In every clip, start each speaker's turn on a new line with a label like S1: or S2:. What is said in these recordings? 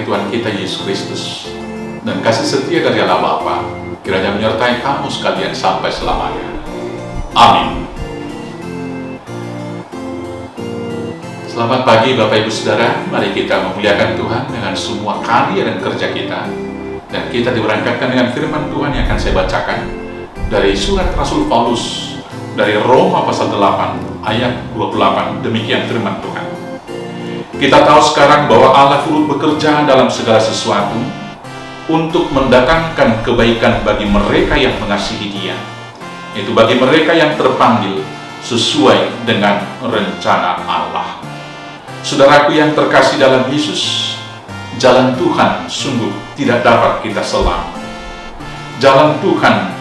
S1: Tuhan kita Yesus Kristus dan kasih setia dari Allah Bapa kiranya menyertai kamu sekalian sampai selamanya. Amin. Selamat pagi Bapak Ibu Saudara, mari kita memuliakan Tuhan dengan semua karya dan kerja kita. Dan kita diberangkatkan dengan firman Tuhan yang akan saya bacakan dari surat Rasul Paulus dari Roma pasal 8 ayat 28. Demikian firman Tuhan. Kita tahu sekarang bahwa Allah turut bekerja dalam segala sesuatu untuk mendatangkan kebaikan bagi mereka yang mengasihi Dia, yaitu bagi mereka yang terpanggil sesuai dengan rencana Allah. Saudaraku yang terkasih dalam Yesus, jalan Tuhan sungguh tidak dapat kita selam. Jalan Tuhan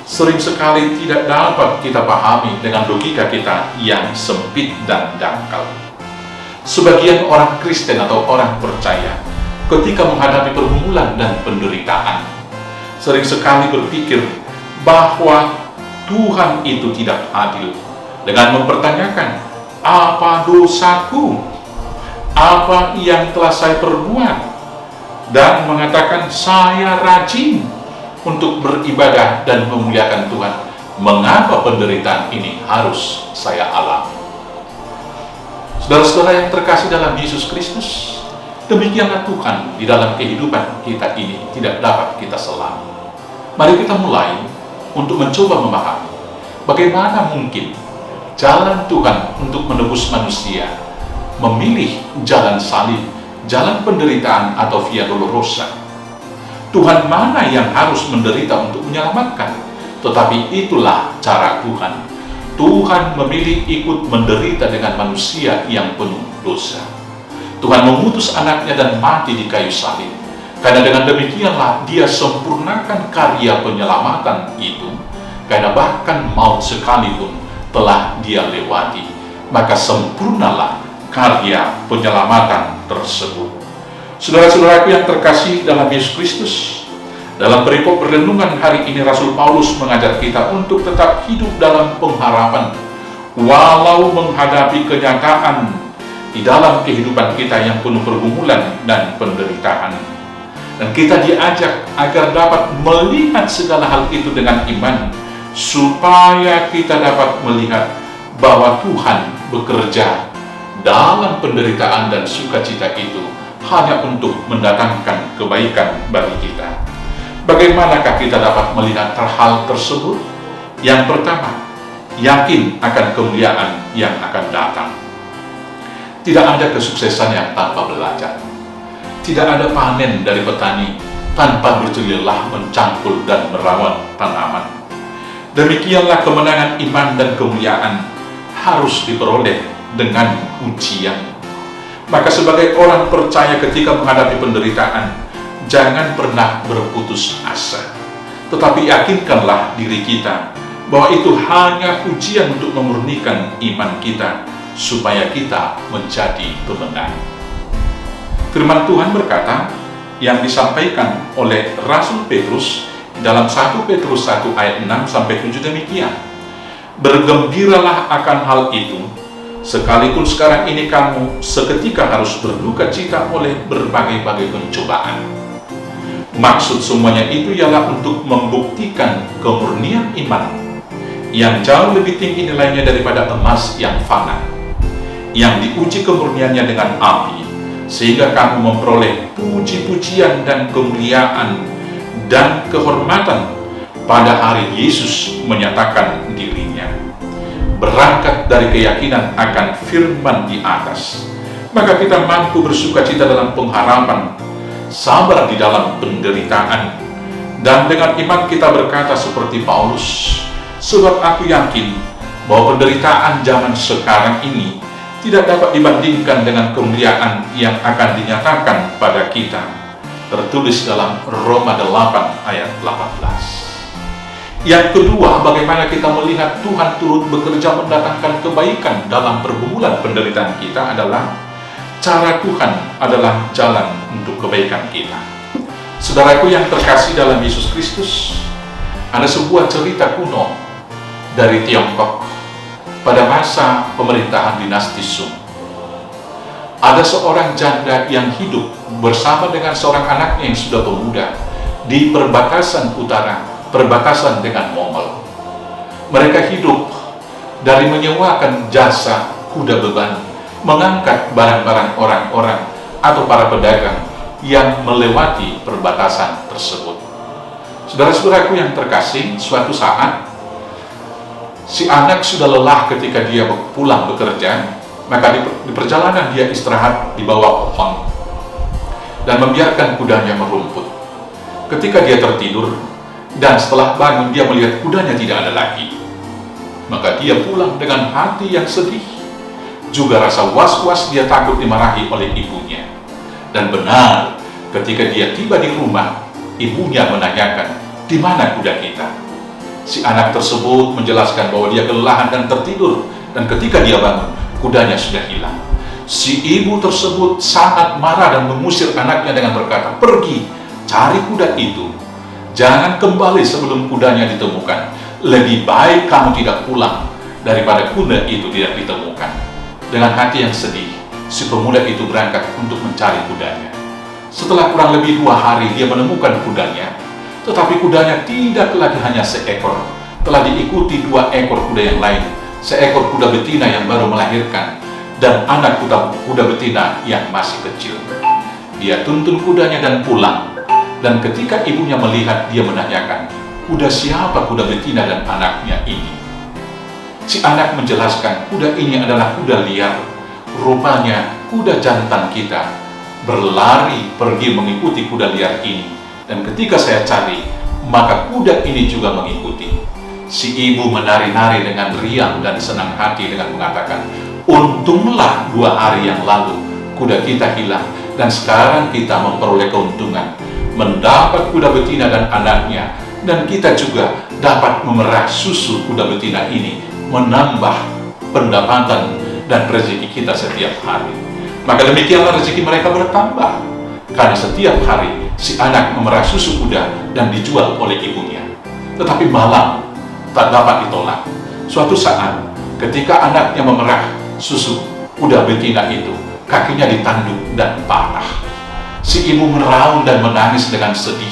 S1: sering sekali tidak dapat kita pahami dengan logika kita yang sempit dan dangkal. Sebagian orang Kristen atau orang percaya ketika menghadapi pergumulan dan penderitaan sering sekali berpikir bahwa Tuhan itu tidak adil dengan mempertanyakan, apa dosaku? Apa yang telah saya perbuat? Dan mengatakan, saya rajin untuk beribadah dan memuliakan Tuhan. Mengapa penderitaan ini harus saya alami? Saudara-saudara yang terkasih dalam Yesus Kristus, demikianlah Tuhan di dalam kehidupan kita ini tidak dapat kita selami. Mari kita mulai untuk mencoba memahami bagaimana mungkin jalan Tuhan untuk menebus manusia memilih jalan salib, jalan penderitaan atau via dolorosa. Tuhan mana yang harus menderita untuk menyelamatkan? Tetapi itulah cara Tuhan. Tuhan memilih ikut menderita dengan manusia yang penuh dosa. Tuhan mengutus anaknya dan mati di kayu salib. Karena dengan demikianlah Dia sempurnakan karya penyelamatan itu. Karena bahkan maut sekalipun telah Dia lewati, maka sempurnalah karya penyelamatan tersebut. Saudara-saudaraku yang terkasih dalam Yesus Kristus, dalam perikop renungan hari ini Rasul Paulus mengajar kita untuk tetap hidup dalam pengharapan walau menghadapi kenyataan di dalam kehidupan kita yang penuh pergumulan dan penderitaan. Dan kita diajak agar dapat melihat segala hal itu dengan iman, supaya kita dapat melihat bahwa Tuhan bekerja dalam penderitaan dan sukacita itu hanya untuk mendatangkan kebaikan bagi kita. Bagaimanakah kita dapat melihat hal tersebut? Yang pertama, yakin akan kemuliaan yang akan datang. Tidak ada kesuksesan yang tanpa belajar. Tidak ada panen dari petani tanpa berjelilah mencangkul dan merawat tanaman. Demikianlah kemenangan iman dan kemuliaan harus diperoleh dengan ujian. Maka sebagai orang percaya ketika menghadapi penderitaan, jangan pernah berputus asa, tetapi yakinkanlah diri kita bahwa itu hanya ujian untuk memurnikan iman kita, supaya kita menjadi pemenang. Firman Tuhan berkata, yang disampaikan oleh Rasul Petrus dalam 1 Petrus 1 ayat 6-7 demikian, bergembiralah akan hal itu, sekalipun sekarang ini kamu seketika harus berduka cita oleh berbagai-bagai pencobaan. Maksud semuanya itu ialah untuk membuktikan kemurnian iman yang jauh lebih tinggi nilainya daripada emas yang fana, yang diuji kemurniannya dengan api, sehingga kamu memperoleh puji-pujian dan kemuliaan dan kehormatan pada hari Yesus menyatakan dirinya. Berangkat dari keyakinan akan firman di atas, maka kita mampu bersukacita dalam pengharapan, sabar di dalam penderitaan, dan dengan iman kita berkata seperti Paulus, sebab aku yakin bahwa penderitaan zaman sekarang ini tidak dapat dibandingkan dengan kemuliaan yang akan dinyatakan pada kita. Tertulis dalam Roma 8 ayat 18. Yang kedua, bagaimana kita melihat Tuhan turut bekerja mendatangkan kebaikan dalam pergumulan penderitaan kita adalah cara Tuhan adalah jalan untuk kebaikan kita. Saudaraku yang terkasih dalam Yesus Kristus, ada sebuah cerita kuno dari Tiongkok pada masa pemerintahan dinasti Sung. Ada seorang janda yang hidup bersama dengan seorang anaknya yang sudah pemuda di perbatasan utara, perbatasan dengan Mongol. Mereka hidup dari menyewakan jasa kuda beban, mengangkat barang-barang orang-orang atau para pedagang yang melewati perbatasan tersebut. Saudara-saudaraku yang terkasih, suatu saat si anak sudah lelah ketika dia pulang bekerja, maka di perjalanan dia istirahat di bawah pohon dan membiarkan kudanya merumput. Ketika dia tertidur dan setelah bangun dia melihat kudanya tidak ada lagi, maka dia pulang dengan hati yang sedih, juga rasa was-was, dia takut dimarahi oleh ibunya. Dan benar, ketika dia tiba di rumah, ibunya menanyakan, "Di mana kuda kita?" Si anak tersebut menjelaskan bahwa dia kelelahan dan tertidur, dan ketika dia bangun, kudanya sudah hilang. Si ibu tersebut sangat marah dan mengusir anaknya dengan berkata, "Pergi, cari kuda itu. Jangan kembali sebelum kudanya ditemukan. Lebih baik kamu tidak pulang daripada kuda itu tidak ditemukan." Dengan hati yang sedih, si pemuda itu berangkat untuk mencari kudanya. Setelah kurang lebih 2 hari dia menemukan kudanya, tetapi kudanya tidak lagi hanya seekor, telah diikuti 2 ekor kuda yang lain, seekor kuda betina yang baru melahirkan, dan anak kuda betina yang masih kecil. Dia tuntun kudanya dan pulang, dan ketika ibunya melihat, dia menanyakan, "Kuda siapa kuda betina dan anaknya ini?" Si anak menjelaskan, "Kuda ini adalah kuda liar. Rupanya kuda jantan kita berlari pergi mengikuti kuda liar ini. Dan ketika saya cari, maka kuda ini juga mengikuti." Si ibu menari-nari dengan riang dan senang hati dengan mengatakan, "Untunglah 2 hari yang lalu kuda kita hilang, dan sekarang kita memperoleh keuntungan, mendapat kuda betina dan anaknya, dan kita juga dapat memerah susu kuda betina ini, menambah pendapatan dan rezeki kita setiap hari." Maka demikianlah rezeki mereka bertambah, karena setiap hari si anak memerah susu kuda dan dijual oleh ibunya. Tetapi malam tak dapat ditolak. Suatu saat ketika anaknya memerah susu kuda betina itu, kakinya ditanduk dan patah. Si ibu meraung dan menangis dengan sedih,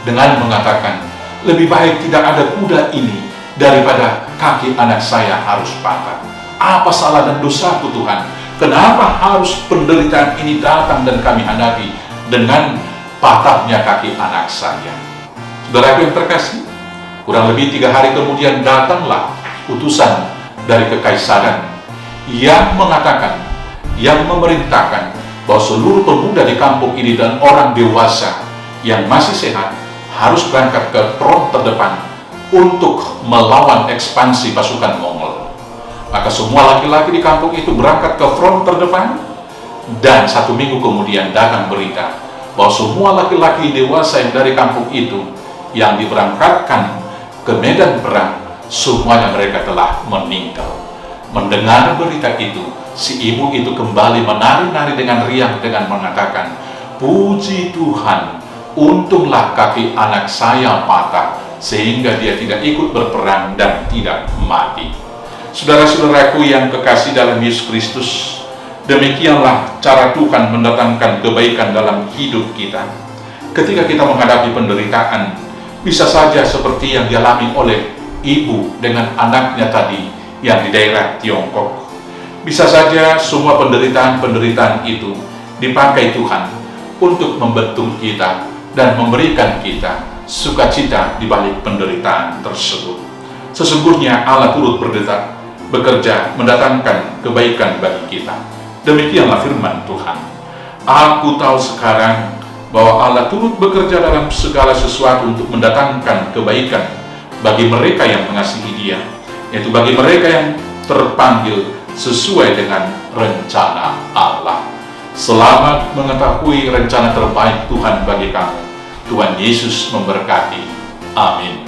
S1: dengan mengatakan, "Lebih baik tidak ada kuda ini daripada kaki anak saya harus patah. Apa salah dan dosaku, Tuhan? Kenapa harus penderitaan ini datang dan kami hadapi dengan patahnya kaki anak saya?" Saudaraku yang terkasih, kurang lebih 3 hari kemudian datanglah utusan dari kekaisaran yang mengatakan, yang memerintahkan bahwa seluruh pemuda di kampung ini dan orang dewasa yang masih sehat harus berangkat ke front terdepan untuk melawan ekspansi pasukan Mongol. Maka semua laki-laki di kampung itu berangkat ke front terdepan, dan 1 minggu kemudian datang berita bahwa semua laki-laki dewasa yang dari kampung itu yang diberangkatkan ke medan perang, semuanya mereka telah meninggal. Mendengar berita itu, si ibu itu kembali menari-nari dengan riang dengan mengatakan, "Puji Tuhan, untunglah kaki anak saya patah sehingga dia tidak ikut berperang dan tidak mati." Saudara-saudaraku yang kekasih dalam Yesus Kristus, demikianlah cara Tuhan mendatangkan kebaikan dalam hidup kita. Ketika kita menghadapi penderitaan, bisa saja seperti yang dialami oleh ibu dengan anaknya tadi yang di daerah Tiongkok. Bisa saja semua penderitaan-penderitaan itu dipakai Tuhan untuk membentuk kita dan memberikan kita sukacita di balik penderitaan tersebut. Sesungguhnya Allah turut bekerja mendatangkan kebaikan bagi kita. Demikianlah firman Tuhan. "Aku tahu sekarang bahwa Allah turut bekerja dalam segala sesuatu untuk mendatangkan kebaikan bagi mereka yang mengasihi Dia, yaitu bagi mereka yang terpanggil sesuai dengan rencana Allah." Selamat mengetahui rencana terbaik Tuhan bagi kamu. Tuhan Yesus memberkati. Amin.